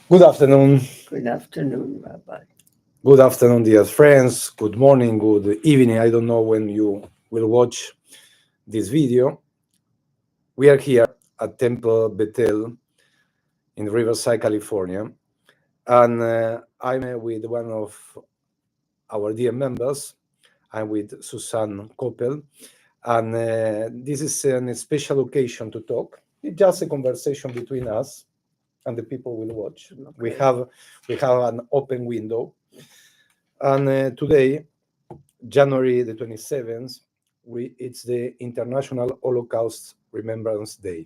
Good afternoon. Good afternoon, Rabbi. Good afternoon, dear friends. Good morning, good evening. I don't know when you will watch this video. We are here at Temple Bethel in Riverside, California. And I'm with one of our dear members. I'm with Susan Koppel. And this is a special occasion to talk. It's just a conversation between us and the people will watch. Okay. We have an open window. And today, January the 27th, it's the International Holocaust Remembrance Day.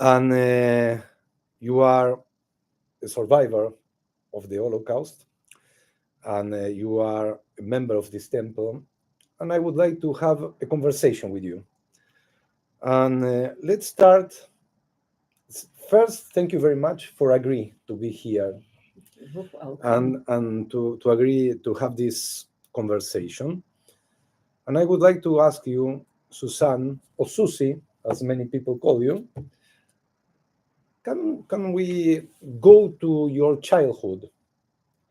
And you are a survivor of the Holocaust, and you are a member of this temple. And I would like to have a conversation with you. And let's start. First, thank you very much for agree to be here and to agree to have this conversation. And I would like to ask you, Susan, or Susie, as many people call you, can we go to your childhood?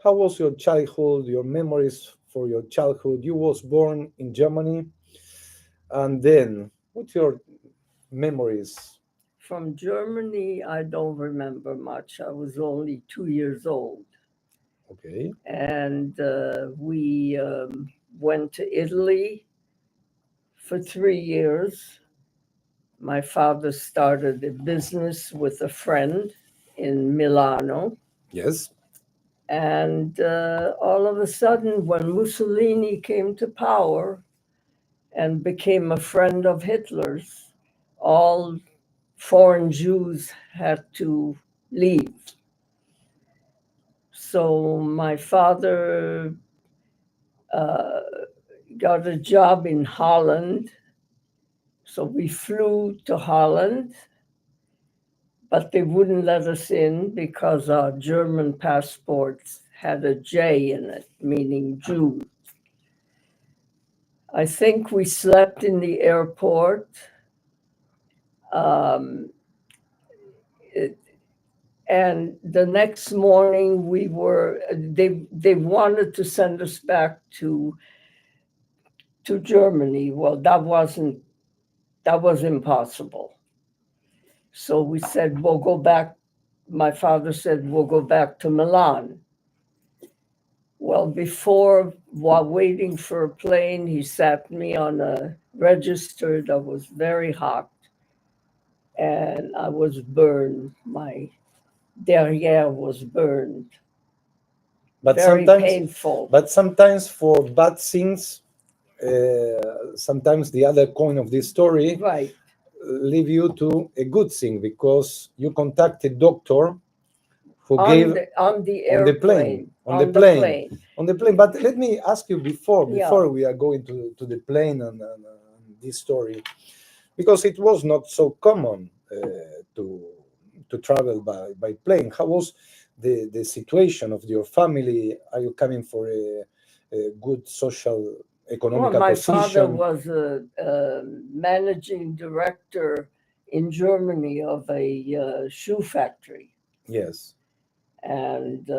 How was your childhood, your memories for your childhood? You was born in Germany, and then what's your memories? From Germany, I don't remember much. I was only 2 years old. Okay. And we went to Italy for 3 years. My father started a business with a friend in Milano. Yes. And all of a sudden, when Mussolini came to power and became a friend of Hitler's, all foreign Jews had to leave. So my father uh, got a job in Holland. So we flew to Holland, but they wouldn't let us in because our German passports had a J in it, meaning Jew. I think we slept in the airport. Um, and the next morning they wanted to send us back to Germany. Well, that was impossible. So we said, we'll go back. My father said, we'll go back to Milan. Well, while waiting for a plane, he sat me on a register that was very hot, and I was burned. My derrière was burned. But Very sometimes, painful. but sometimes for bad things, sometimes the other coin of this story Right. leave you to a good thing because you contacted doctor who On gave the on the airplane. plane on the plane. But let me ask you before we are going to the plane and this story, because it was not so common to travel by plane. How was the situation of your family? Are you coming for a good social economical my position? father was a managing director in Germany of a shoe factory. Yes. And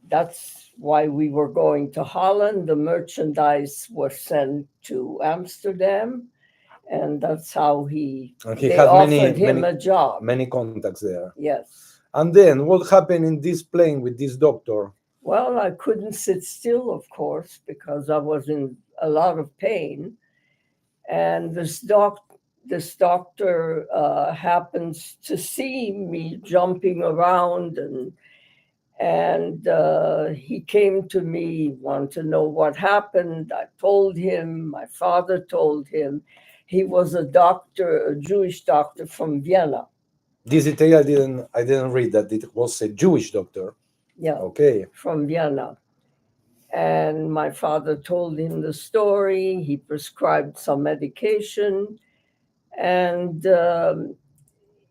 that's why we were going to Holland. The merchandise was sent to Amsterdam, and that's how And they offered him a job. many contacts there. Yes. And then what happened in this plane with this doctor? Well, I couldn't sit still, of course, because I was in a lot of pain. And this doctor happens to see me jumping around, and he came to me, wanted to know what happened. I told him, my father told him. He was a doctor, a Jewish doctor from Vienna. This detail I didn't read that it was a Jewish doctor. Yeah. Okay. From Vienna. And my father told him the story. He prescribed some medication. And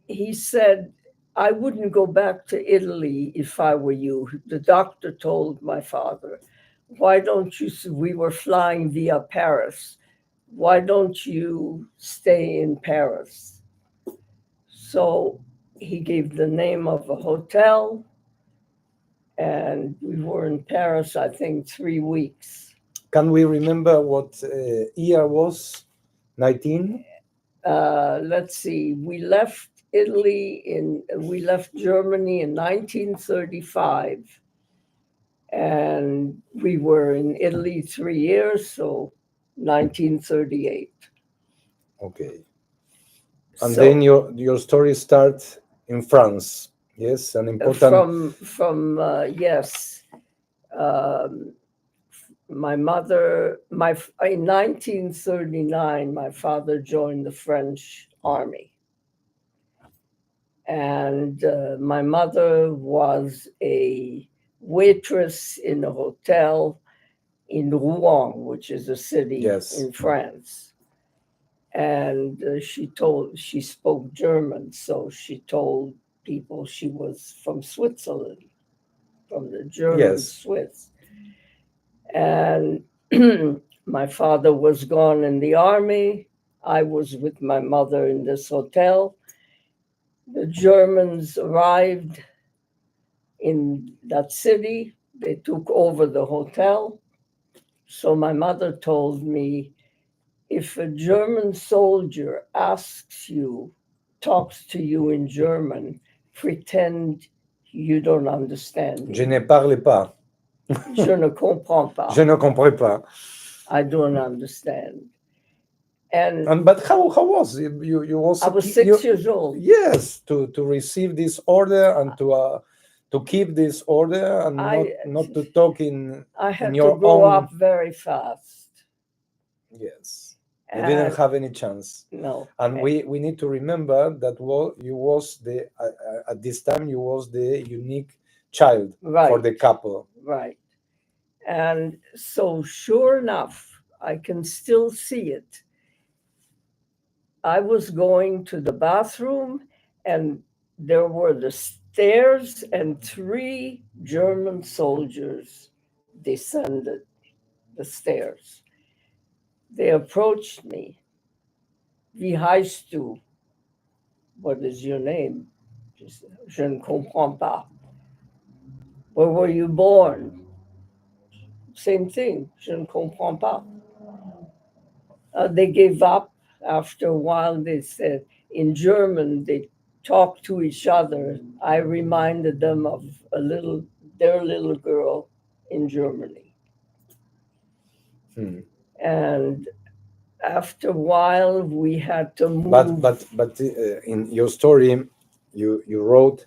he said, I wouldn't go back to Italy if I were you. The doctor told my father, why don't you, we were flying via Paris. Why don't you stay in Paris? So he gave the name of a hotel, and we were in Paris, I think, 3 weeks. Can we remember what year was? 19? Let's see, we left Germany in 1935, and we were in Italy 3 years, so 1938. Okay. And So then your story starts in France. Yes, an important. yes, um, my mother, in 1939, my father joined the French army. And my mother was a waitress in a hotel in Rouen, which is a city Yes. in France. And she spoke German, so she told people she was from Switzerland, from the German Yes. Swiss. And my father was gone in the army. I was with my mother in this hotel. The Germans arrived in that city. They took over the hotel. So my mother told me, if a German soldier talks to you in German, pretend you don't understand Je him. ne parle pas. Je ne comprends pas. Je ne comprends pas. I don't understand. And But how was it? You also I was 6 years old. Yes, to receive this order and to keep this order and not to talk in I had your to grow own. up very fast. Yes, you didn't And have any chance. no. And we need to remember that you was the at this time you was the unique child for Right. the couple. Right. And so, sure enough, I can still see it. I was going to the bathroom, and there were the stairs, and 3 German soldiers descended the stairs. They approached me. Wie heißt du? What is your name? Je ne comprends pas. Where were you born? Same thing. Je ne comprends pas. They gave up after a while. They said in German, they talked to each other. I reminded them of their little girl in Germany. And after a while, we had to move. But in your story, you wrote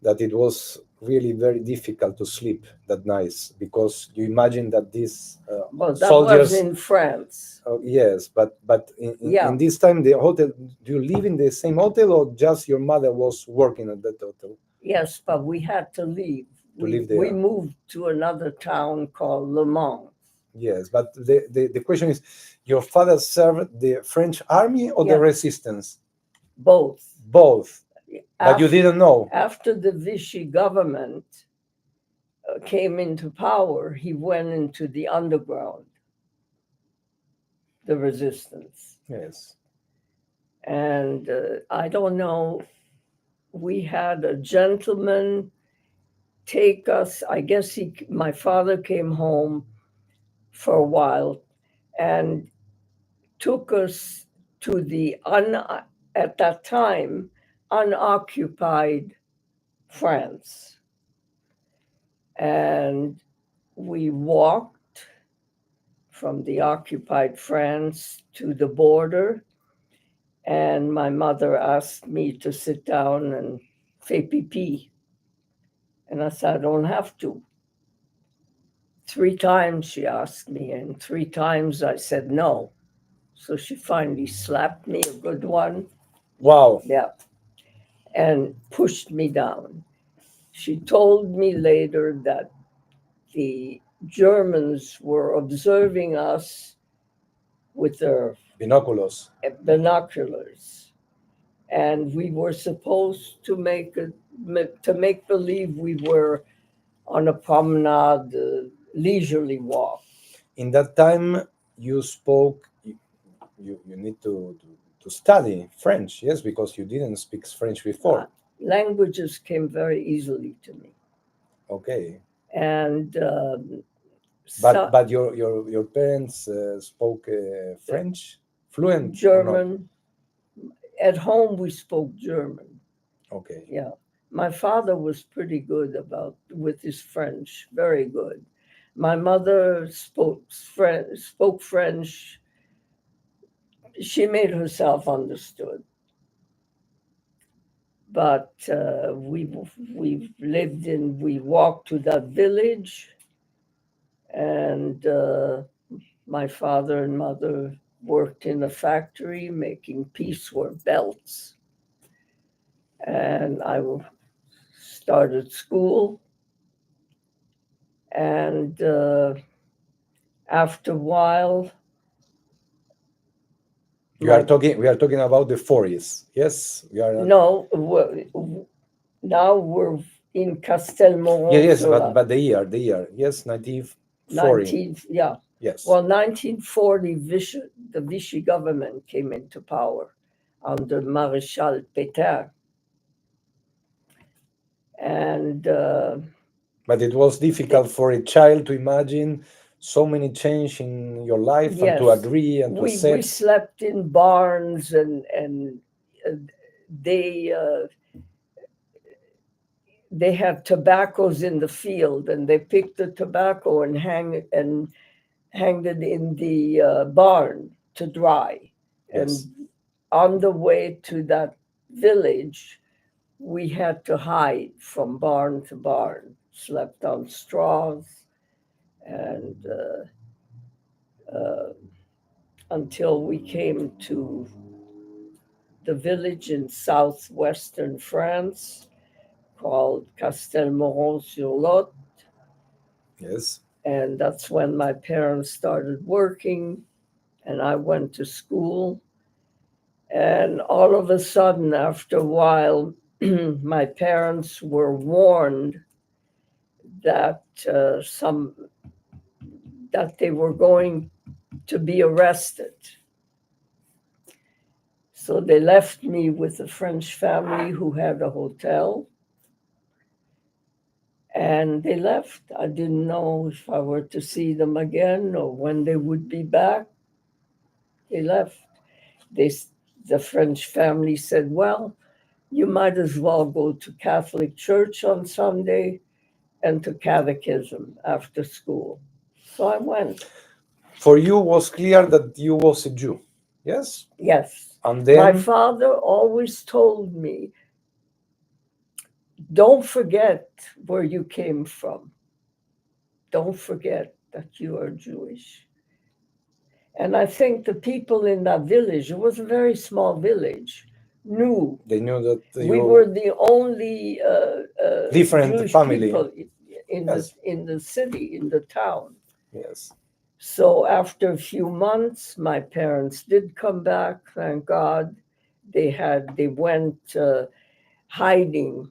that it was really very difficult to sleep that night because you imagine that these Well, that soldiers. was in France. Yes, but Yeah. in this time, the hotel. Do you live in the same hotel, or just your mother was working at that hotel? Yes, but we had to leave. Live there. We moved to another town called Le Mans. Yes, but the question is, your father served the French army or the Yeah. resistance? Both. Both. But you didn't know. After the Vichy government came into power, he went into the underground, the resistance. Yes. And I don't know, we had a gentleman take us, I guess my father came home for a while and took us to the, at that time, unoccupied France. And we walked from the occupied France to the border. And my mother asked me to sit down and fais pipi. And I said, I don't have to. 3 times she asked me, and 3 times I said no. So she finally slapped me, a good one. Wow. Yeah. And pushed me down. She told me later that the Germans were observing us with their binoculars. And we were supposed to make believe we were on a promenade, leisurely walk. In that time, you spoke. You need to study French, yes, because you didn't speak French before. Languages came very easily to me. Okay. And But your parents spoke French fluent or not? German. At home, we spoke German. Okay. Yeah. My father was pretty good with his French, very good. My mother spoke French. She made herself understood. But we walked to that village, and my father and mother worked in a factory making piecework belts. And I started school, and after a while, We are talking about the 40s. Yes, we are. No, now we're in Castelmoron. Yes, but the year. Yes, 1940. Yeah. Yes. Well, 1940, the Vichy government came into power under Maréchal Pétain. And but it was difficult for a child to imagine so many change in your life and to agree and to accept. We slept in barns, and they had tobaccos in the field, and they picked the tobacco and hanged it in the barn to dry. Yes. And on the way to that village, we had to hide from barn to barn, slept on straws, and until we came to the village in southwestern France called Castelmoron-sur-Lot. Yes. And that's when my parents started working, and I went to school. And all of a sudden, after a while, my parents were warned that that they were going to be arrested. So they left me with a French family who had a hotel, and they left. I didn't know if I were to see them again or when they would be back. They left. The French family said, well, you might as well go to Catholic church on Sunday and to catechism after school. So I went. For you was clear that you was a Jew, yes? Yes. And then my father always told me, don't forget where you came from. Don't forget that you are Jewish. And I think the people in that village, it was a very small village, knew. They knew that we were the only different Jewish family people in yes. the city, in the town. Yes. So after a few months, my parents did come back. Thank God. They went hiding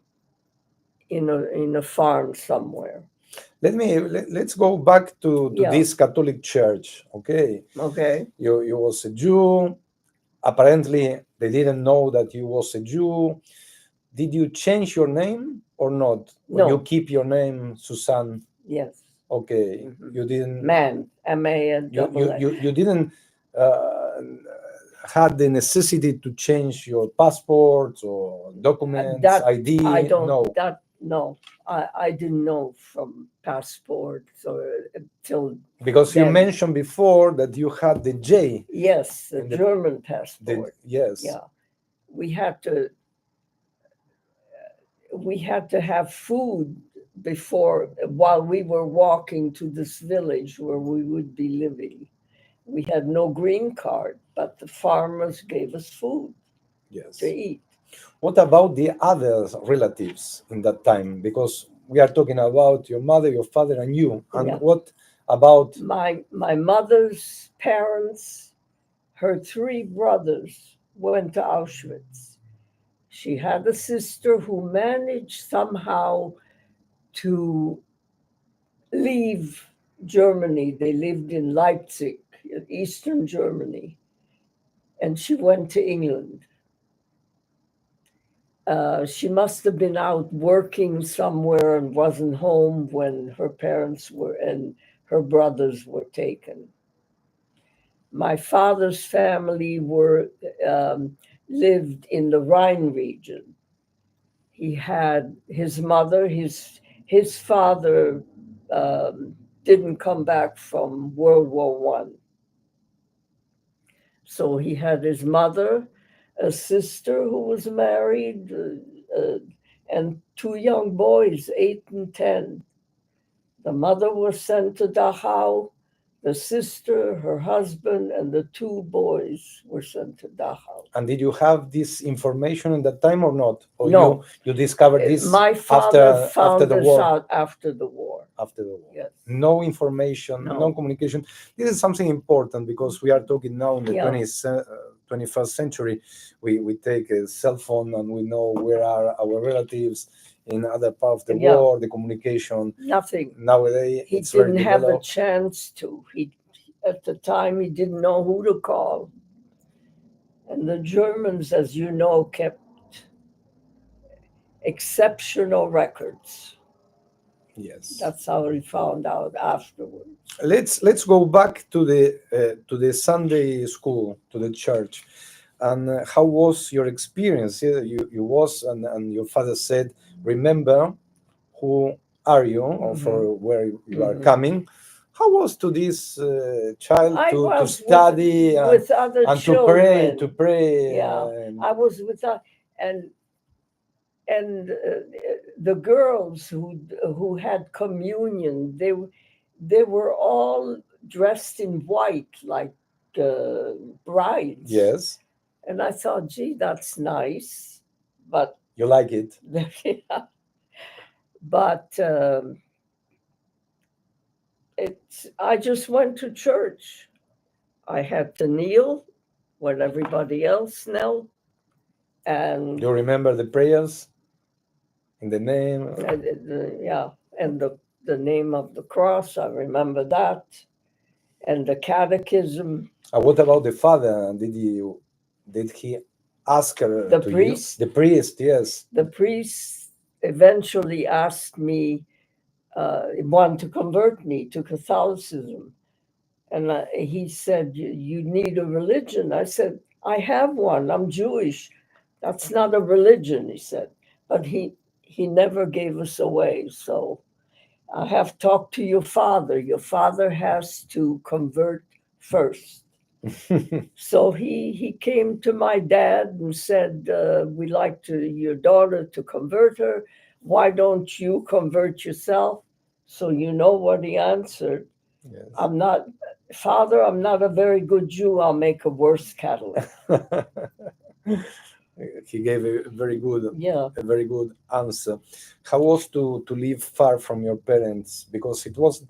in a farm somewhere. Let's go back to this Catholic church. Okay. You was a Jew. Apparently, they didn't know that you was a Jew. Did you change your name or not? No. Or you keep your name, Susan? Yes. Okay. You didn't. Man, M-A-N. You didn't had the necessity to change your passport or documents, ID? I don't. No. No. I didn't know from passports or until. Because then. You mentioned before that you had the J. Yes, the German passport. Yes. Yeah. We had to have food while we were walking to this village where we would be living. We had no green card, but the farmers gave us food to eat. What about the other relatives in that time? Because we are talking about your mother, your father, and you. And what about my mother's parents? Her 3 brothers went to Auschwitz. She had a sister who managed somehow to leave Germany. They lived in Leipzig, Eastern Germany, and she went to England. She must have been out working somewhere and wasn't home when her parents were and her brothers were taken. My father's family lived in the Rhine region. He had his mother, his father didn't come back from World War One. So he had his mother, a sister who was married, and two young boys, 8 and 10. The mother was sent to Dachau. The sister, her husband, and the two boys were sent to Dachau. And did you have this information at that time or not? Or No. you discovered this My father found after the this war? out after the war. After the war. Yes. No information, No. no communication. This is something important because we are talking now in the Yeah. 21st century. We take a cell phone and we know where are our relatives in other part of the Yeah. war, the communication. Nothing. Nowadays, He it's very didn't have a developed. chance to. At the time, he didn't know who to call. And the Germans, as you know, kept exceptional records. Yes. That's how he found out afterwards. Let's go back to the Sunday school, to the church, and how was your experience? You was and your father said, remember who are you or for where you are coming. How was to this child I to was study with other and children. to pray? Yeah. I was with and the girls who had communion, they were all dressed in white like brides. Yes, And I thought, gee, that's nice, but you like it. yeah. But I just went to church. I had to kneel when everybody else knelt, and You remember the prayers in the name? yeah, and the name of the cross, I remember that, and the catechism. What about the father? Did he ask her The to priest? you? The priest, yes. The priest eventually asked me, wanted to convert me to Catholicism. And he said, you need a religion. I said, I have one. I'm Jewish. That's not a religion, he said. But he never gave us away. So I have talked to your father. Your father has to convert first. So he came to my dad and said, we'd like your daughter to convert her. Why don't you convert yourself? So you know what he answered. Yes. Father, I'm not a very good Jew. I'll make a worse Catholic. He gave a very good answer. How was to live far from your parents? Because it was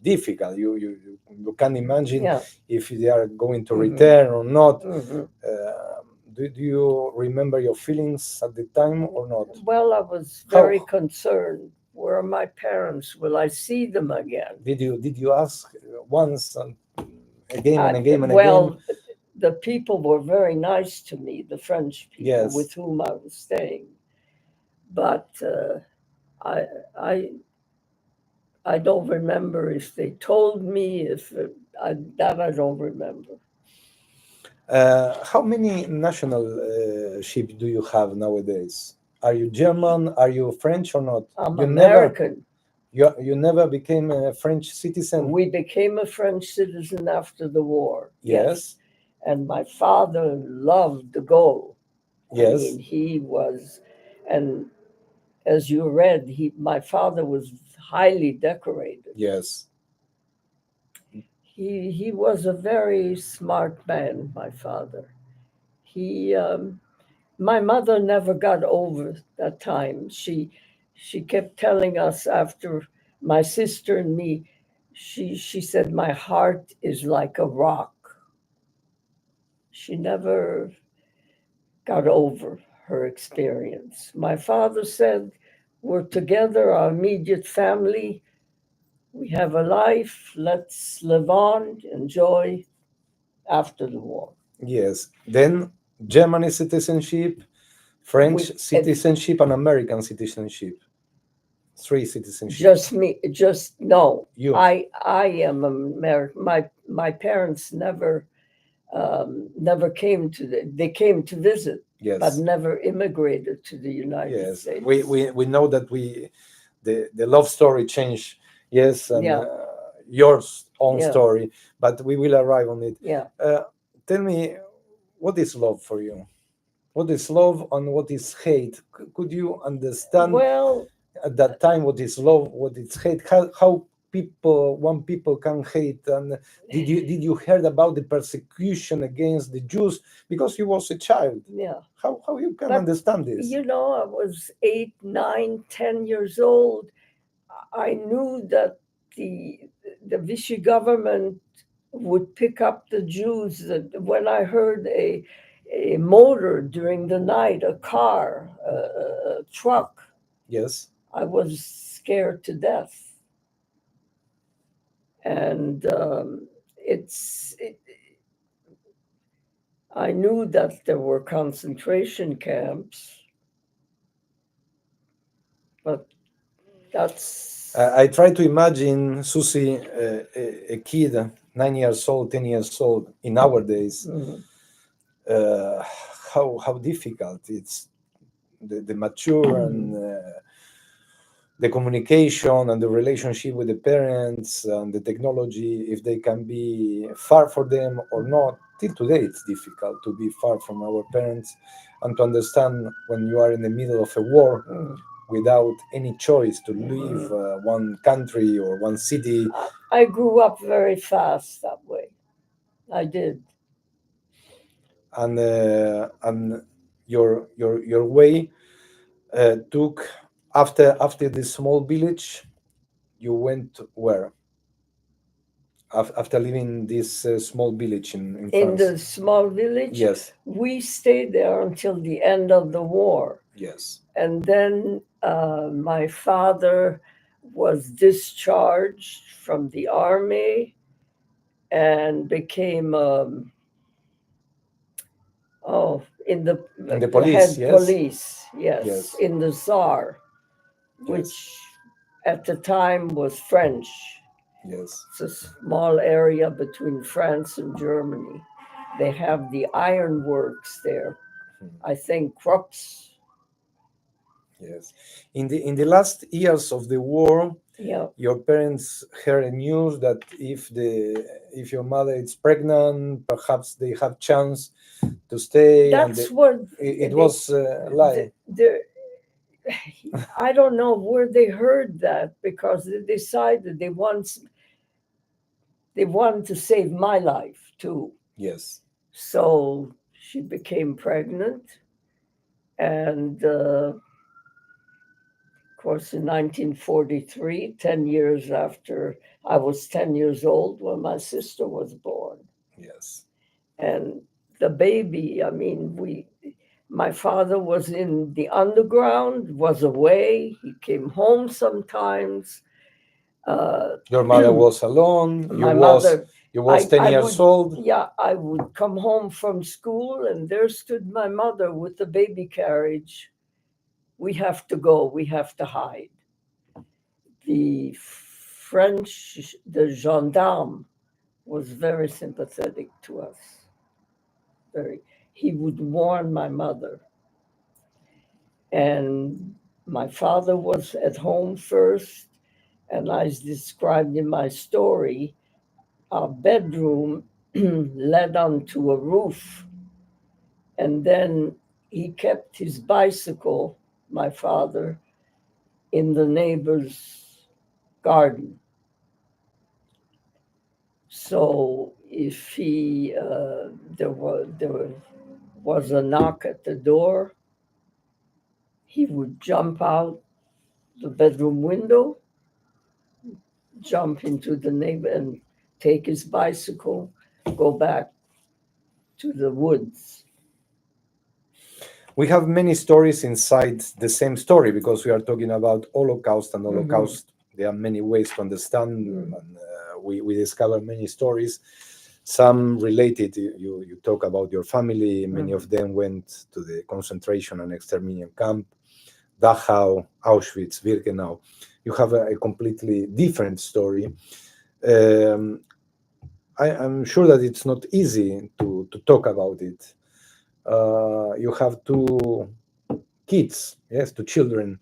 difficult. You can imagine if they are going to return or not. Do you remember your feelings at the time or not? Well, I was very concerned. Where are my parents? Will I see them again? Did you ask once and again and again and well, again? The people were very nice to me, the French people with whom I was staying. But I don't remember if they told me, I don't remember. How many nationalship do you have nowadays? Are you German? Are you French or not? I'm American. You never became a French citizen? We became a French citizen after the war. Yes. And my father loved de Gaulle. Yes. I mean, he was, and as you read, my father was highly decorated. Yes. He was a very smart man, my father. My mother never got over that time. She kept telling us after my sister and me, she said, my heart is like a rock. She never got over her experience. My father said, we're together, our immediate family. We have a life. Let's live on, enjoy after the war. Yes. Then Germany citizenship, French With- citizenship and American citizenship. 3 citizenship. Just me, just no. You. I am American. My parents never came to they came to visit, but Yes. never immigrated to the United Yes. States. We know that the love story changed. Yes, and Yeah. your own Yeah. story, but we will arrive on it. Yeah. Tell me, what is love for you? What is love and what is hate? Could you understand Well, at that time what is love, what is hate? How people can hate? And did you heard about the persecution against the Jews because you was a child? yeah. How you can But, understand this? You know, I was 8, 9, 10 years old. I knew that the Vichy government would pick up the Jews. That when I heard a motor during the night, a car, a truck, Yes. I was scared to death. And I knew that there were concentration camps, but that's I try to imagine Susie, a kid, 9 years old, 10 years old, in our days. Mhm. How difficult it's the mature and the communication and the relationship with the parents and the technology, if they can be far for them or not. Till today, it's difficult to be far from our parents and to understand when you are in the middle of a war without any choice to leave one country or one city. I grew up very fast that way. I did. And your way took after this small village. You went where? After leaving this small village in In France? the small village, Yes, we stayed there until the end of the war. yes, And then my father was discharged from the army and became in the police, head yes? police, yes, Yes. in the Tsar, which at the time was French. yes. It's a small area between France and Germany. They have the ironworks there. I think Krupp's. Yes. In the last years of the war, Yeah, your parents heard a news that if your mother is pregnant, perhaps they have chance to stay. that's what It was like I don't know where they heard that because they decided they wanted to save my life too. yes, So she became pregnant, and of course, in 1943, 10 years after I was 10 years old when my sister was born. yes, And the baby, I mean, my father was in the underground, was away. He came home sometimes. your mother was alone. My mother, you was 10 years old. Yeah, I would come home from school, and there stood my mother with the baby carriage. We have to go. We have to hide. The gendarme was very sympathetic to us. He would warn my mother. And my father was at home first, and as described in my story, our bedroom led onto a roof. And then he kept his bicycle, my father, in the neighbor's garden. So if there was a knock at the door, he would jump out the bedroom window, jump into the neighbor, and take his bicycle, go back to the woods. We have many stories inside the same story because we are talking about Holocaust and Holocaust. There are many ways to understand, and we discover many stories. some related. You talk about your family. Many of Mhm. them went to the concentration and extermination camp, Dachau, Auschwitz, Birkenau. You have a completely different story. Um, I'm sure that it's not easy to talk about it. You have two kids, yes, two children.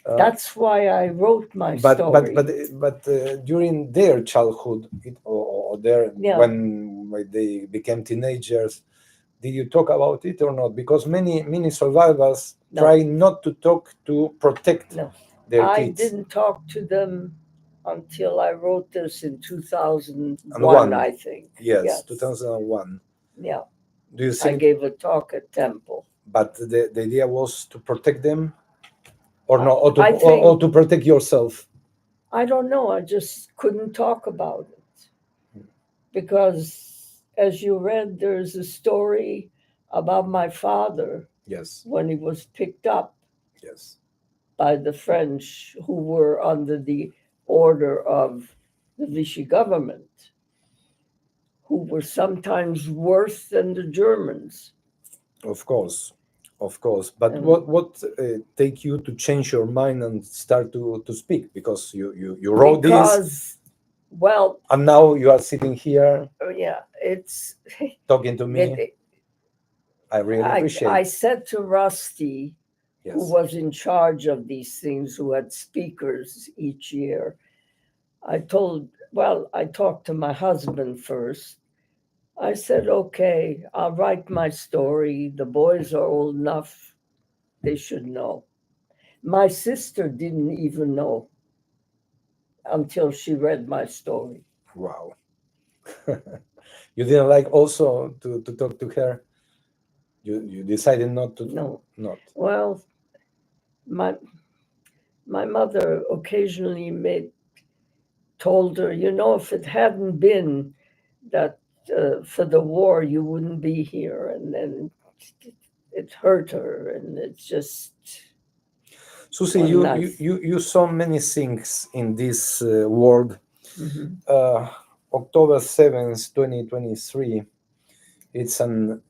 That's why I wrote my but story. during their childhood, or their Yeah. when they became teenagers, did you talk about it or not? Because many survivors No. try not to talk to protect No. their I kids. didn't talk to them until I wrote this in And 2001, I think. Yes, 2001. Yeah. Do you I think? gave a talk at Temple. But the idea was to protect them, or no, I think- or to protect yourself. I don't know. I just couldn't talk about it. Because, as you read, there's a story about my father Yes, when he was picked up yes. by the French, who were under the order of the Vichy government, who were sometimes worse than the Germans. Of course, of course. But And- what take you to change your mind and start to speak? Because you wrote this, Because, well, and now you are sitting here yeah, it's. talking to me. I really I appreciate. said to Rusty, who Yes, was in charge of these things, who had speakers each year, I talked to my husband first. I said, okay, I'll write my story. The boys are old enough, they should know. My sister didn't even know until she read my story. wow. You didn't like also to talk to her. You decided not to. No. Not. Well, my mother occasionally told her, if it hadn't been that for the war, you wouldn't be here. And then it hurt her. And it's just. Susie, Well, you, nice. you saw many things in this world. Mhm. October 7th, 2023. It's an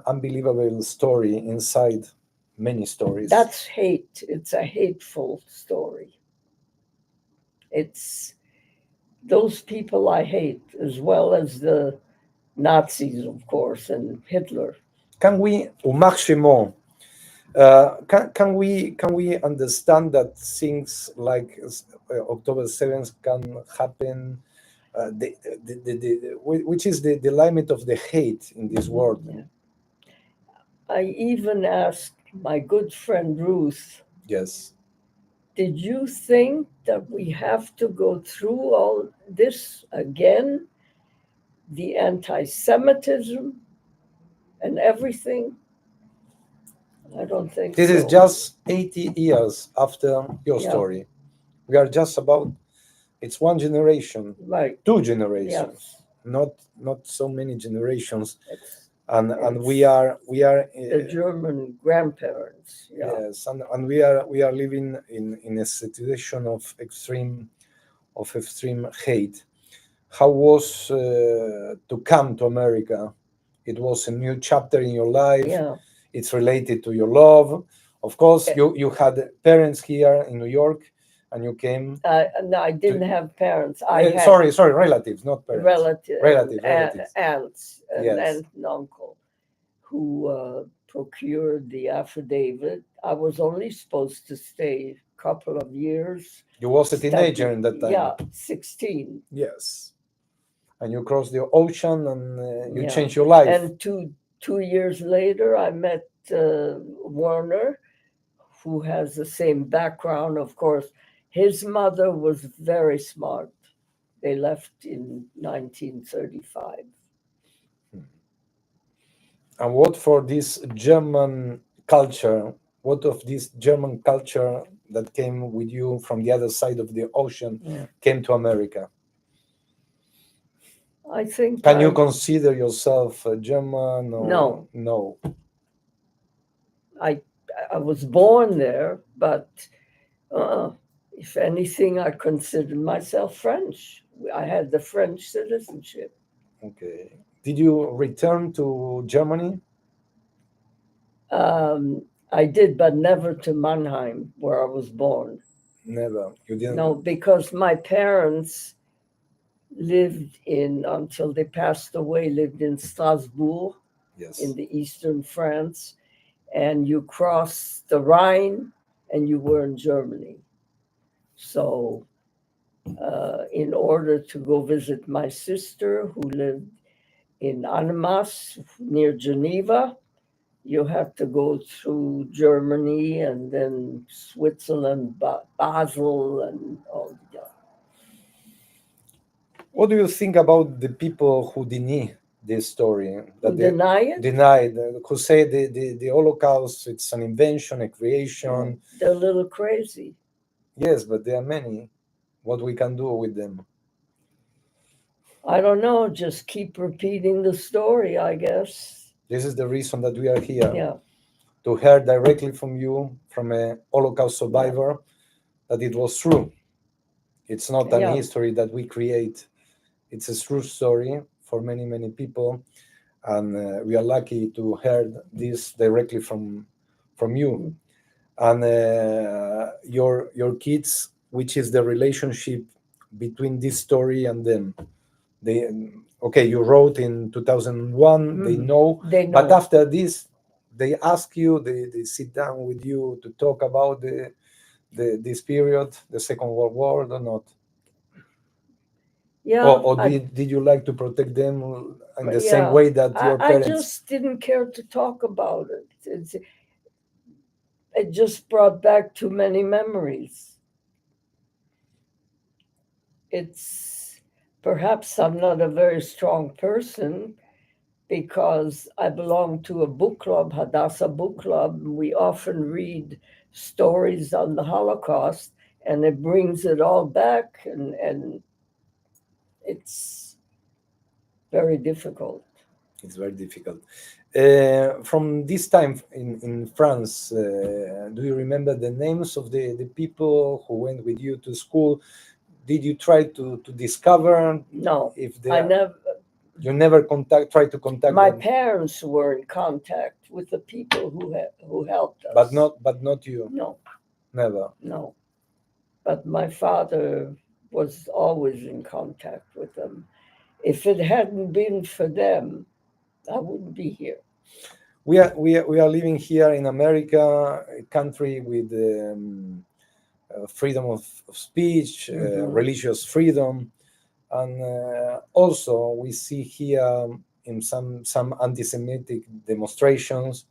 unbelievable story inside many stories. That's hate. It's a hateful story. It's those people I hate, as well as the Nazis, of course, and Hitler. Can we, au maximum, can we understand that things like October 7th can happen? Which is the limit of the hate in this world? Yeah. I even asked my good friend Ruth, Yes. did you think that we have to go through all this again? The anti-Semitism and everything? I don't think This so. is just 80 years after your Yeah. story. We are just about, it's one generation, Right. two generations, Yes. not so many generations. It's And we are the German grandparents. Yeah. yes, and we are living in a situation of extreme hate. How was to come to America? It was a new chapter in your life. Yeah. It's related to your love. Of course, Eh. you had parents here in New York, and you came. No, I didn't have parents. I had Sorry, relatives, not parents. Relatives. aunts, and Yes. aunt and uncle who procured the affidavit. I was only supposed to stay a couple of years. You was a teenager in that time. Yeah, 16. Yes. And you crossed the ocean, and you Yeah. changed your life. And two years later, I met Werner, who has the same background, of course. His mother was very smart. They left in 1935. And what for this German culture? What of this German culture that came with you from the other side of the ocean Yeah. came to America? I think. Can you consider yourself a German? Or No. No. I was born there, but if anything, I considered myself French. I had the French citizenship. Okay. Did you return to Germany? I did, but never to Mannheim, where I was born. Never. You didn't. No, because my parents lived until they passed away, lived in Strasbourg Yes. in the eastern France. And you crossed the Rhine and you were in Germany. So, in order to go visit my sister who lived in Annemasse near Geneva, you had to go through Germany and then Switzerland, Basel, and all that. What do you think about the people who deny this story? Who deny it? Denied, who say the Holocaust, it's an invention, a creation. They're a little crazy. Yes, but there are many. What we can do with them? I don't know, just keep repeating the story, I guess. This is the reason that we are here. Yeah. To hear directly from you, from a Holocaust survivor, that it was true. It's not an Yeah. history that we create. It's a true story for many, many people. And we are lucky to hear this directly from you. And your kids, which is the relationship between this story and them. They okay, you wrote in 2001, they know, They know. but after this, they ask you, they sit down with you to talk about this period, the Second World War, or not? Yeah. Or did you like to protect them in the same way that your I parents? just didn't care to talk about it. It just brought back too many memories. It's perhaps I'm not a very strong person because I belong to a book club, Hadassah Book Club. And we often read stories on the Holocaust, and it brings it all back, and it's very difficult. It's very difficult. From this time in France, do you remember the names of the people who went with you to school? Did you try to discover No, if they I are, never. you never try to contact My them, parents were in contact with the people who helped us. but not you? No, Never. no. But my father was always in contact with them. If it hadn't been for them, I wouldn't be here. We are living here in America, a country with freedom of speech, religious freedom, and also we see here in some anti-Semitic demonstrations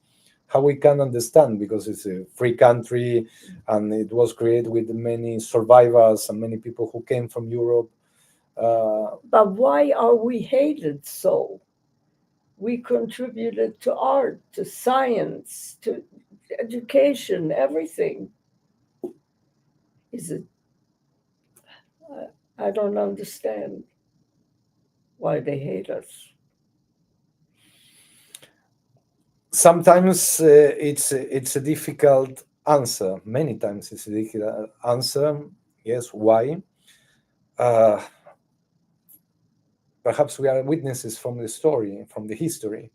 how we can understand, because it's a free country and it was created with many survivors and many people who came from Europe. But why are we hated so? We contributed to art, to science, to education, everything. Is it? I don't understand why they hate us. Sometimes it's a difficult answer. Many times it's a difficult answer. Yes, why? Perhaps we are witnesses from the story, from the history.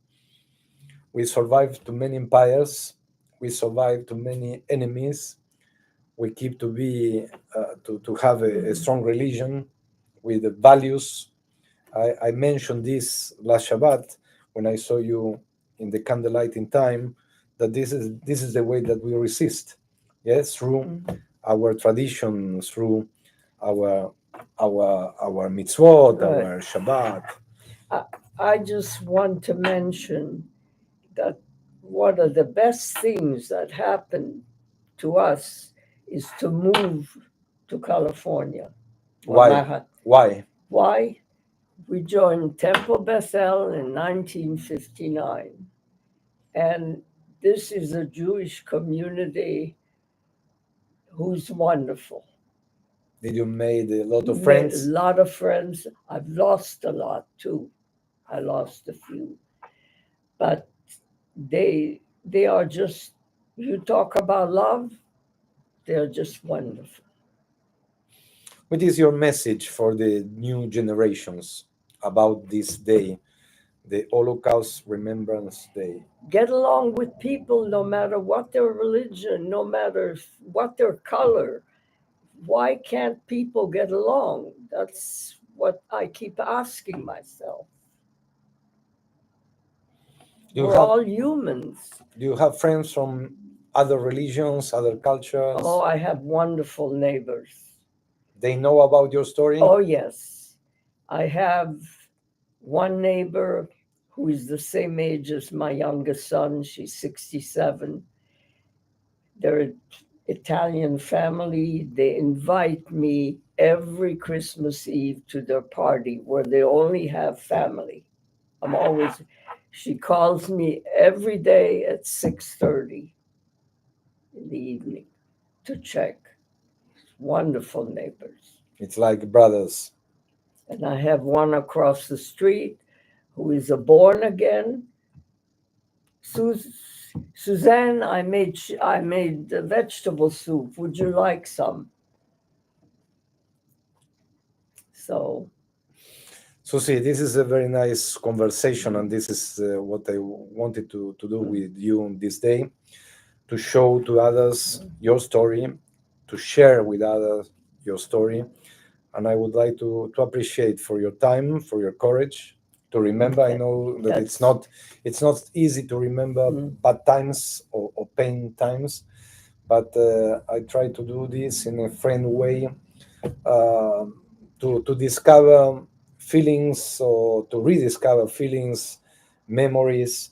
We survived to many empires. We survived to many enemies. We keep to be to have a strong religion with the values. I mentioned this last Shabbat when I saw you in the candlelight in time, that this is the way that we resist. Yes, through our tradition, through our mitzvot, Right. our Shabbat. I just want to mention that one of the best things that happened to us is to move to California. Why? Why? Why? We joined Temple Bethel in 1959. And this is a Jewish community who's wonderful. Did you made a lot of Made friends? a lot of friends. I've lost a lot too. I lost a few. But they are just, you talk about love, they're just wonderful. What is your message for the new generations about this day, the Holocaust Remembrance Day? Get along with people no matter what their religion, no matter what their color. Why can't people get along? That's what I keep asking myself. Do you We're have all humans. do you have friends from other religions, other cultures? Oh, I have wonderful neighbors. They know about your story? Oh, yes. I have one neighbor who is the same age as my youngest son. She's 67. They're an Italian family. They invite me every Christmas Eve to their party where they only have family. She calls me every day at 6:30 in the evening to check. Wonderful neighbors. It's like brothers. And I have one across the street who is a born again. Suzanne, I made the vegetable soup. Would you like some? So Susie, this is a very nice conversation, and this is what I wanted to do with you on this day, to show to others your story, to share with others your story. And I would like to appreciate for your time, for your courage, to remember. I know that it's not easy to remember bad times or pain times, but I try to do this in a friendly way, to discover feelings or to rediscover feelings, memories.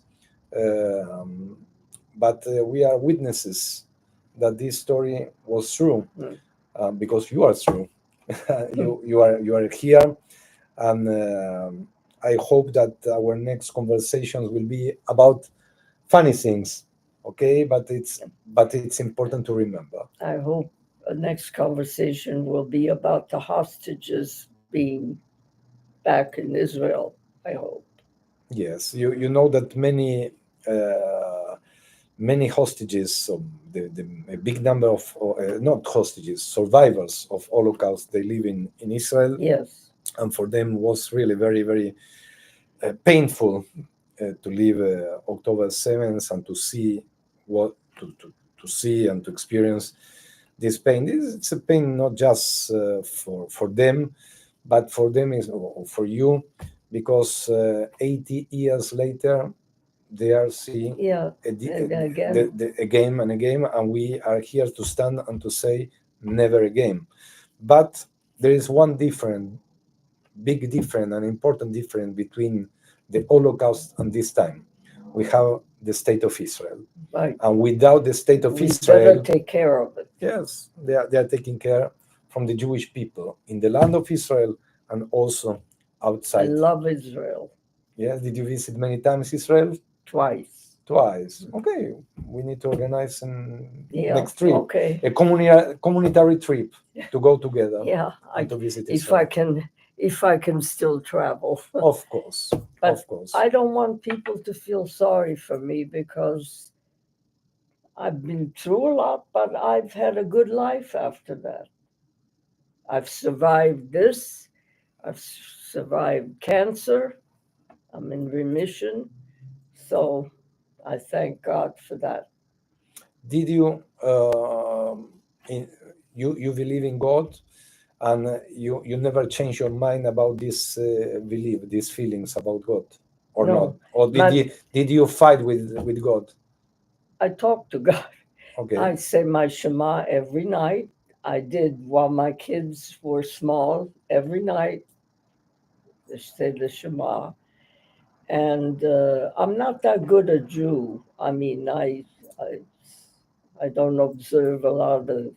But we are witnesses that this story was true, because you are true. you are here, and I hope that our next conversations will be about funny things. Okay, but it's important to remember. I hope the next conversation will be about the hostages being back in Israel. I hope. Yes, you know that many hostages, a big number of not hostages, survivors of Holocaust, they live in Israel. Yes. And for them was really very, very painful to live October 7th and to see to see and to experience this pain. It's a pain not just for them, but for them is for you, because 80 years later they are seeing again and again, and we are here to stand and to say never again. But there is one big difference, an important difference between the Holocaust and this time. We have the state of Israel, right? And without the state of we Israel, better take care of it. Yes, they are taking care from the Jewish people in the land of Israel and also outside. I love Israel. Yes, did you visit many times Israel? Twice. Okay, we need to organize next trip. Okay. A communitary trip to go together. Yeah, to visit Israel. if I can still travel. Of course, But of course. I don't want people to feel sorry for me because I've been through a lot, but I've had a good life after that. I've survived this. I've survived cancer. I'm in remission. So I thank God for that. Did you you believe in God, and you never change your mind about this belief, these feelings about God, or No, not? Or did you fight with God? I talk to God. Okay. I say my Shema every night. I did while my kids were small. Every night, they say the Shema. And I'm not that good a Jew. I mean, I don't observe a lot of the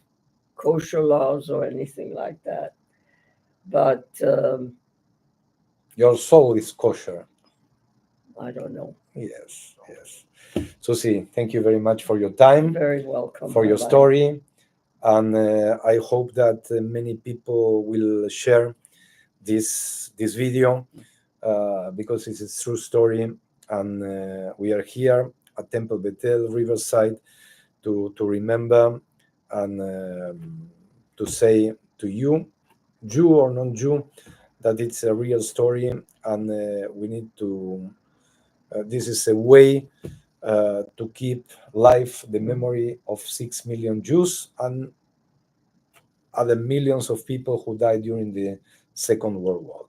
kosher laws or anything like that. But your soul is kosher. I don't know. Yes. Susie, thank you very much for your time. You're very welcome. For your story. And I hope that many people will share this video, because it's a true story. And we are here at Temple Bethel, Riverside, to remember and to say to you, Jew or non-Jew, that it's a real story, and we need to. This is a way to keep alive the memory of 6 million Jews and other millions of people who died during the Second World War.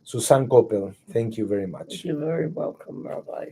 Suzanne Koppel, thank you very much. You're very welcome, Rabbi.